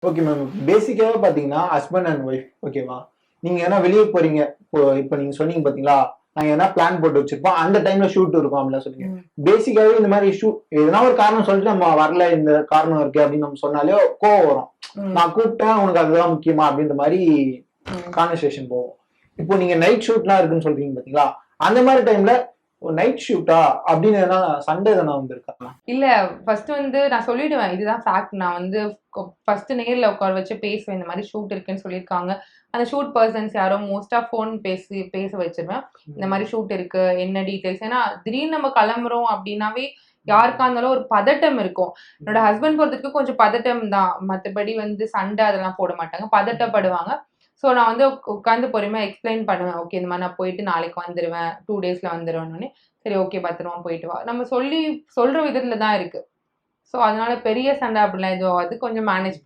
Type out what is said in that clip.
Okay ma'am. பேசிக்காவே பாத்தீங்கன்னா husband and wife ஓகேவா? நீங்க ஏன்னா வெளிய போறீங்க. இப்ப நீங்க சொன்னீங்க பாத்தீங்களா? நாங்க எதனா பிளான் போட்டு வச்சிருப்போம். அந்த டைம்ல ஷூட் இருக்கும் அப்படிலாம் சொன்னீங்க. பேசிக்காவே இந்த மாரி எதனா ஒரு காரணம் சொல்லிட்டு நம்ம வரல இந்த காரணம் இருக்கு அப்படின்னு நம்ம சொன்னாலே கோவம் வரும். நான் கூப்பிட்டேன் உனக்கு அதுதான் முக்கியமா அப்படின்ற மாதிரி கான்வர்சேஷன் போகும். இப்போ நீங்க நைட் ஷூட்லாம் இருக்குன்னு சொல்றீங்க பாத்தீங்களா? அந்த மாதிரி டைம்ல நைட் ஷூட்டா அப்படின்னு எதனா சண்டே தானே வந்திருக்கா? இல்ல ஃபர்ஸ்ட் வந்து நான் சொல்லிடுவேன். இதுதான் ஃபேக்ட். நான் வந்து ஃபர்ஸ்ட் நேர்ல உட்கார வச்சு பேசுவேன். இந்த மாதிரி ஷூட் இருக்குன்னு சொல்லியிருக்காங்க. அந்த ஷூட் பர்சன்ஸ் யாரோ மோஸ்டா ஃபோன் பேச வச்சிருவேன். இந்த மாதிரி ஷூட் இருக்கு. என்ன டீடைல்ஸ்? ஏன்னா திடீர்னு நம்ம கிளம்புறோம் அப்படின்னாவே யாருக்கா இருந்தாலும் ஒரு பதட்டம் இருக்கும். என்னோட ஹஸ்பண்ட் பொறுத்தவரைக்கும் கொஞ்சம் பதட்டம் தான். மத்தபடி வந்து சண்டை அதெல்லாம் போட மாட்டாங்க. பதட்டப்படுவாங்க. ஸோ நான் வந்து உட்காந்து பொறுமையா எக்ஸ்பிளைன் பண்ணுவேன். ஓகே இந்த மாதிரி நான் போயிட்டு நாளைக்கு வந்துருவேன். 2 டேஸ்ல வந்துருவேன்னோனே, சரி ஓகே பத்திரமா போயிட்டு வா. நம்ம சொல்ற விதத்துல தான் இருக்கு. ஸோ அதனால பெரிய சண்டை அப்படிலாம் எதுவும் ஆகாது. கொஞ்சம் மேனேஜ்